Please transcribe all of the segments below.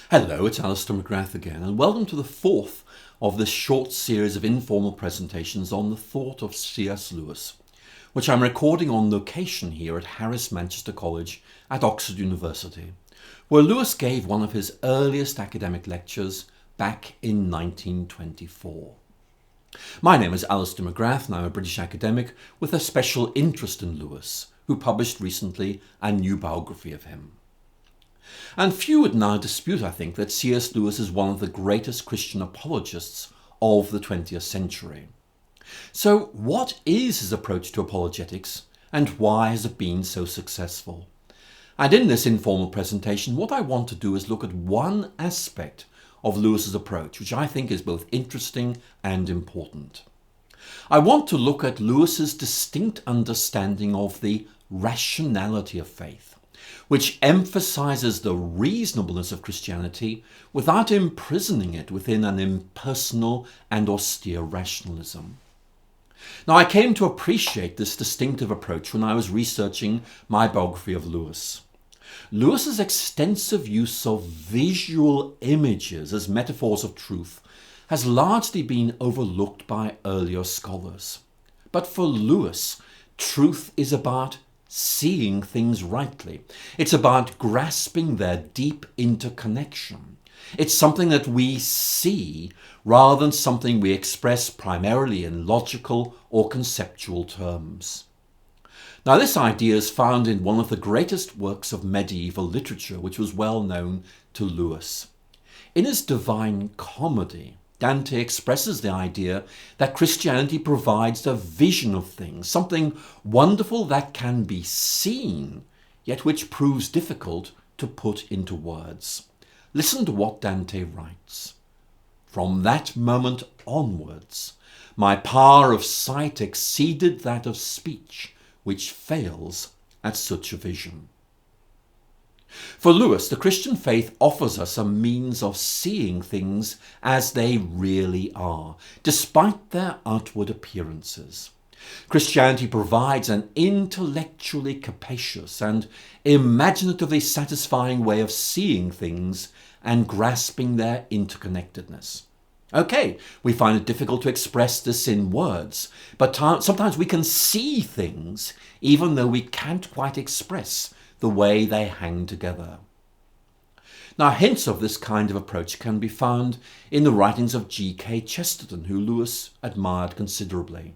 Hello, it's Alister McGrath again, and welcome to the fourth of this short series of informal presentations on the thought of C.S. Lewis, which I'm recording on location here at Harris Manchester College at Oxford University, where Lewis gave one of his earliest academic lectures back in 1924. My name is Alister McGrath, and I'm a British academic with a special interest in Lewis, who published recently a new biography of him. And few would now dispute, I think, that C.S. Lewis is one of the greatest Christian apologists of the 20th century. So what is his approach to apologetics, and why has it been so successful? And in this informal presentation, what I want to do is look at one aspect of Lewis's approach, which I think is both interesting and important. I want to look at Lewis's distinct understanding of the rationality of faith, which emphasizes the reasonableness of Christianity without imprisoning it within an impersonal and austere rationalism. Now, I came to appreciate this distinctive approach when I was researching my biography of Lewis. Lewis's extensive use of visual images as metaphors of truth has largely been overlooked by earlier scholars. But for Lewis, truth is about seeing things rightly. It's about grasping their deep interconnection. It's something that we see rather than something we express primarily in logical or conceptual terms. Now, this idea is found in one of the greatest works of medieval literature, which was well known to Lewis. In his Divine Comedy, Dante expresses the idea that Christianity provides a vision of things, something wonderful that can be seen, yet which proves difficult to put into words. Listen to what Dante writes. "From that moment onwards, my power of sight exceeded that of speech, which fails at such a vision." For Lewis, the Christian faith offers us a means of seeing things as they really are, despite their outward appearances. Christianity provides an intellectually capacious and imaginatively satisfying way of seeing things and grasping their interconnectedness. Okay, we find it difficult to express this in words, but sometimes we can see things even though we can't quite express the way they hang together. Now, hints of this kind of approach can be found in the writings of G.K. Chesterton, who Lewis admired considerably.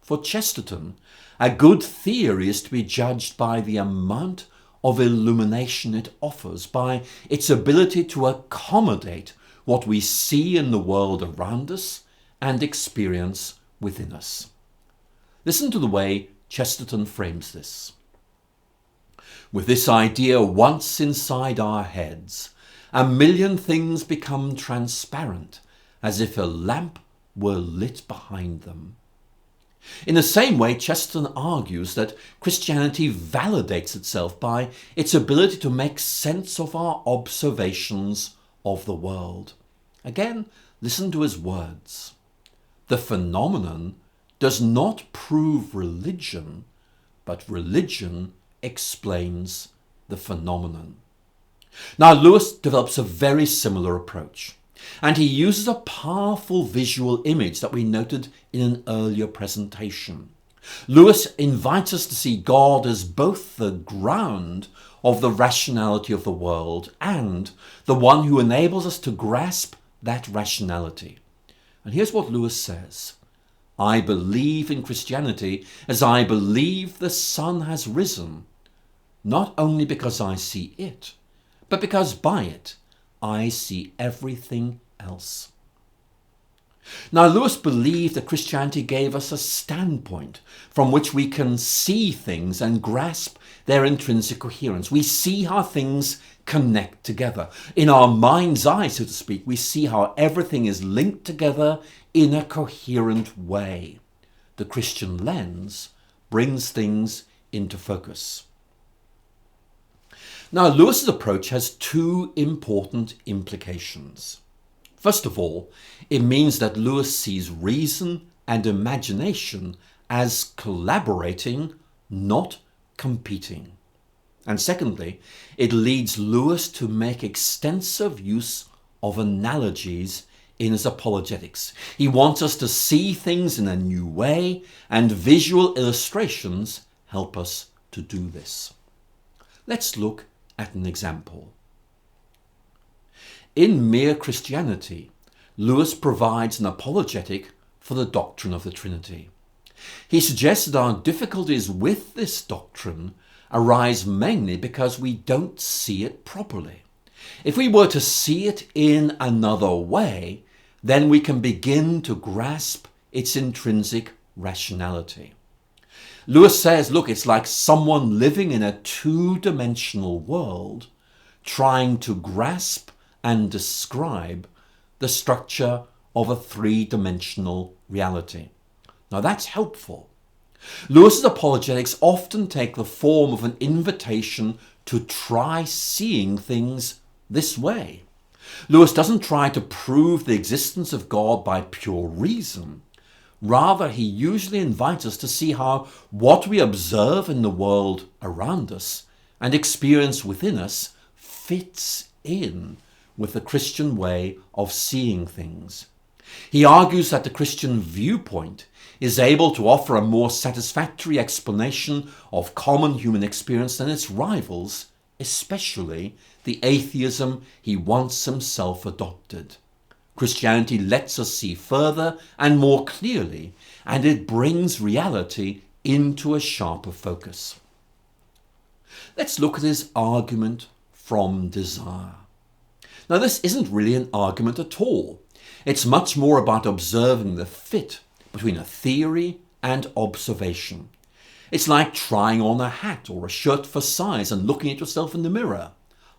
For Chesterton, a good theory is to be judged by the amount of illumination it offers, by its ability to accommodate what we see in the world around us and experience within us. Listen to the way Chesterton frames this. "With this idea once inside our heads, a million things become transparent, as if a lamp were lit behind them." In the same way, Chesterton argues that Christianity validates itself by its ability to make sense of our observations of the world. Again, listen to his words. "The phenomenon does not prove religion, but religion explains the phenomenon." Now, Lewis develops a very similar approach, and he uses a powerful visual image that we noted in an earlier presentation. Lewis invites us to see God as both the ground of the rationality of the world and the one who enables us to grasp that rationality. And here's what Lewis says. "I believe in Christianity as I believe the sun has risen, not only because I see it, but because by it I see everything else." Now, Lewis believed that Christianity gave us a standpoint from which we can see things and grasp their intrinsic coherence. We see how things connect together. In our mind's eye, so to speak, we see how everything is linked together in a coherent way. The Christian lens brings things into focus. Now, Lewis's approach has two important implications. First of all, it means that Lewis sees reason and imagination as collaborating, not competing. And secondly, it leads Lewis to make extensive use of analogies in his apologetics. He wants us to see things in a new way, and visual illustrations help us to do this. Let's look at an example. In Mere Christianity, Lewis provides an apologetic for the doctrine of the Trinity. He suggests that our difficulties with this doctrine arise mainly because we don't see it properly. If we were to see it in another way, then we can begin to grasp its intrinsic rationality. Lewis says, look, it's like someone living in a two-dimensional world trying to grasp and describe the structure of a three-dimensional reality. Now that's helpful. Lewis's apologetics often take the form of an invitation to try seeing things this way. Lewis doesn't try to prove the existence of God by pure reason. Rather, he usually invites us to see how what we observe in the world around us and experience within us fits in with the Christian way of seeing things. He argues that the Christian viewpoint is able to offer a more satisfactory explanation of common human experience than its rivals, especially the atheism he once himself adopted. Christianity lets us see further and more clearly, and it brings reality into a sharper focus. Let's look at his argument from desire. Now, this isn't really an argument at all. It's much more about observing the fit between a theory and observation. It's like trying on a hat or a shirt for size and looking at yourself in the mirror.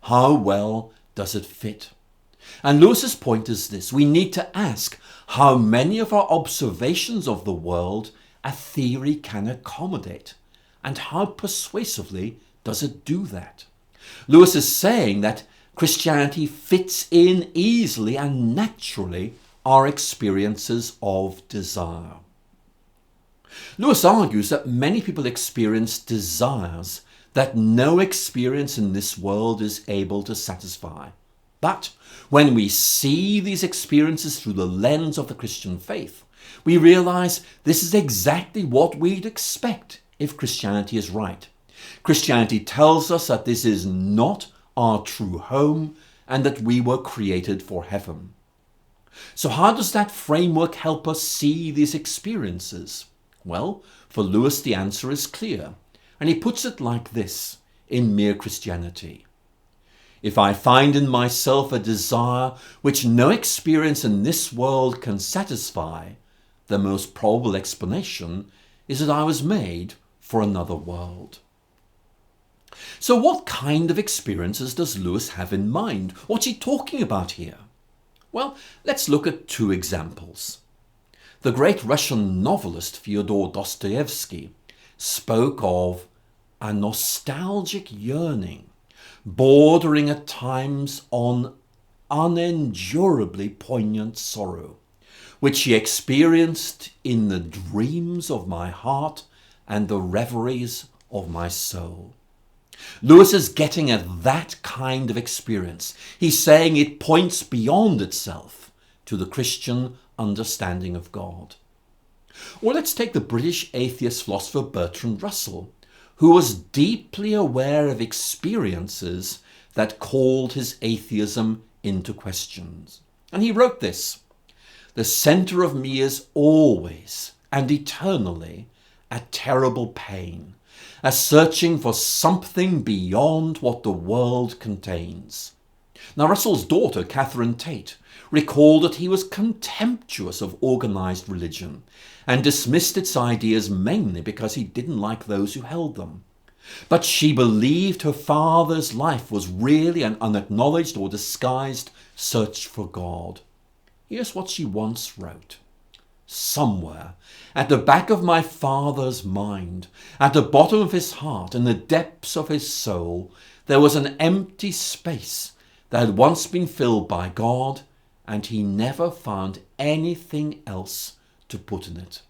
How well does it fit? And Lewis's point is this: we need to ask how many of our observations of the world a theory can accommodate, and how persuasively does it do that? Lewis is saying that Christianity fits in easily and naturally our experiences of desire. Lewis argues that many people experience desires that no experience in this world is able to satisfy. But when we see these experiences through the lens of the Christian faith, we realize this is exactly what we'd expect if Christianity is right. Christianity tells us that this is not our true home and that we were created for heaven. So how does that framework help us see these experiences? Well, for Lewis the answer is clear, and he puts it like this in Mere Christianity. If I find in myself a desire which no experience in this world can satisfy, the most probable explanation is that I was made for another world. So what kind of experiences does Lewis have in mind? What's he talking about here? Well, let's look at two examples. The great Russian novelist Fyodor Dostoevsky spoke of a nostalgic yearning, bordering at times on unendurably poignant sorrow, which he experienced in the dreams of my heart and the reveries of my soul. Lewis is getting at that kind of experience. He's saying it points beyond itself to the Christian understanding of God. Or let's take the British atheist philosopher Bertrand Russell, who was deeply aware of experiences that called his atheism into questions. And he wrote this: "The center of me is always and eternally a terrible pain, a searching for something beyond what the world contains." Now, Russell's daughter, Catherine Tate, recalled that he was contemptuous of organized religion and dismissed its ideas mainly because he didn't like those who held them. But she believed her father's life was really an unacknowledged or disguised search for God. Here's what she once wrote: "Somewhere at the back of my father's mind, at the bottom of his heart, in the depths of his soul, there was an empty space that had once been filled by God, and he never found anything else to put in it."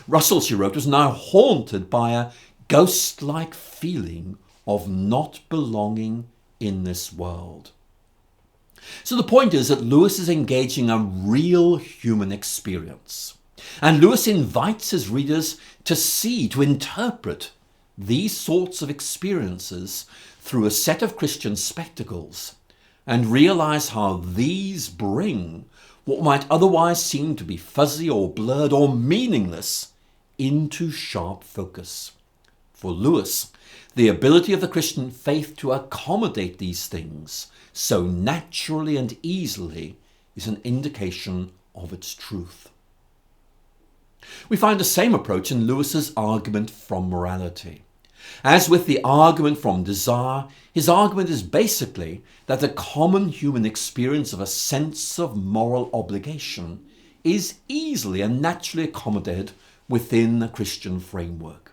Russell, she wrote, was now haunted by a ghost-like feeling of not belonging in this world. So the point is that Lewis is engaging a real human experience. And Lewis invites his readers to see, to interpret these sorts of experiences through a set of Christian spectacles and realize how these bring what might otherwise seem to be fuzzy or blurred or meaningless into sharp focus. For Lewis, the ability of the Christian faith to accommodate these things so naturally and easily is an indication of its truth. We find the same approach in Lewis's argument from morality. As with the argument from desire, his argument is basically that the common human experience of a sense of moral obligation is easily and naturally accommodated within a Christian framework.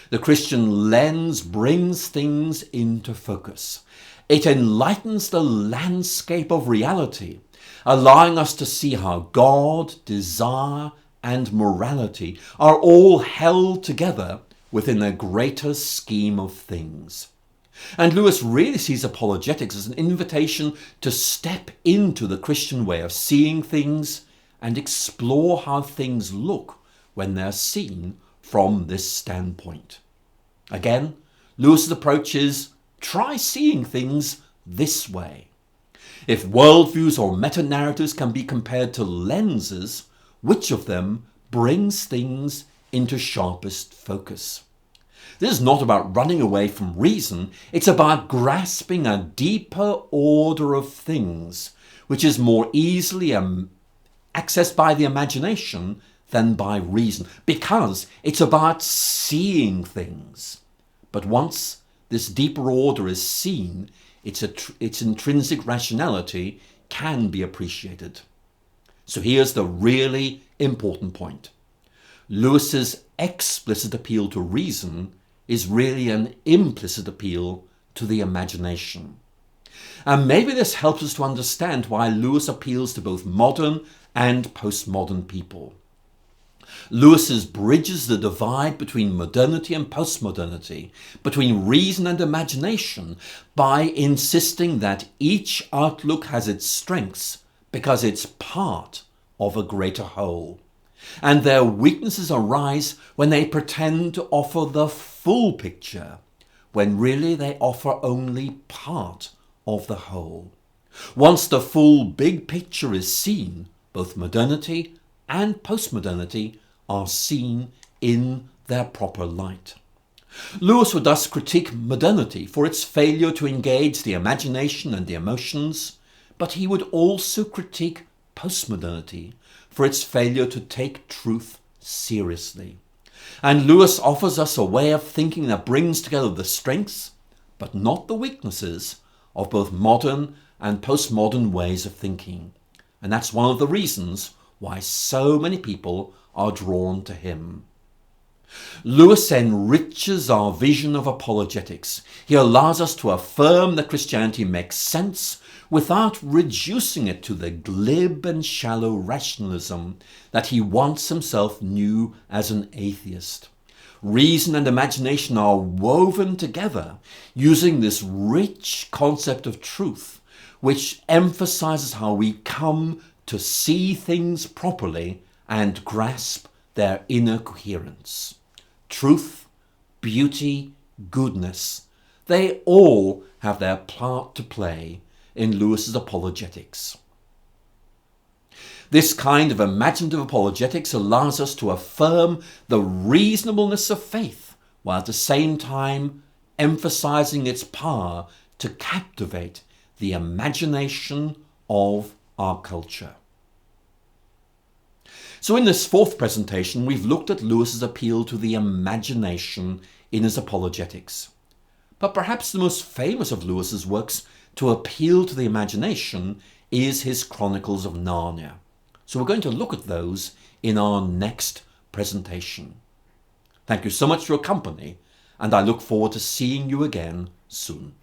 The Christian lens brings things into focus. It enlightens the landscape of reality, allowing us to see how God, desire, and morality are all held together within a greater scheme of things. And Lewis really sees apologetics as an invitation to step into the Christian way of seeing things and explore how things look when they're seen from this standpoint. Again, Lewis's approach is try seeing things this way. If worldviews or meta-narratives can be compared to lenses, which of them brings things into sharpest focus? This is not about running away from reason, it's about grasping a deeper order of things, which is more easily accessed by the imagination than by reason, because it's about seeing things. But once this deeper order is seen, its intrinsic rationality can be appreciated. So here's the really important point. Lewis's explicit appeal to reason is really an implicit appeal to the imagination. And maybe this helps us to understand why Lewis appeals to both modern and postmodern people. Lewis bridges the divide between modernity and postmodernity, between reason and imagination, by insisting that each outlook has its strengths because it's part of a greater whole. And their weaknesses arise when they pretend to offer the full picture, when really they offer only part of the whole. Once the full big picture is seen, both modernity and postmodernity are seen in their proper light. Lewis would thus critique modernity for its failure to engage the imagination and the emotions, but he would also critique postmodernity for its failure to take truth seriously. And Lewis offers us a way of thinking that brings together the strengths, but not the weaknesses, of both modern and postmodern ways of thinking. And that's one of the reasons why so many people are drawn to him. Lewis enriches our vision of apologetics. He allows us to affirm that Christianity makes sense without reducing it to the glib and shallow rationalism that he once himself knew as an atheist. Reason and imagination are woven together using this rich concept of truth, which emphasizes how we come to see things properly and grasp their inner coherence. Truth, beauty, goodness, they all have their part to play in Lewis's apologetics. This kind of imaginative apologetics allows us to affirm the reasonableness of faith, while at the same time emphasizing its power to captivate the imagination of our culture. So in this fourth presentation, we've looked at Lewis's appeal to the imagination in his apologetics. But perhaps the most famous of Lewis's works to appeal to the imagination is his Chronicles of Narnia. So we're going to look at those in our next presentation. Thank you so much for your company, and I look forward to seeing you again soon.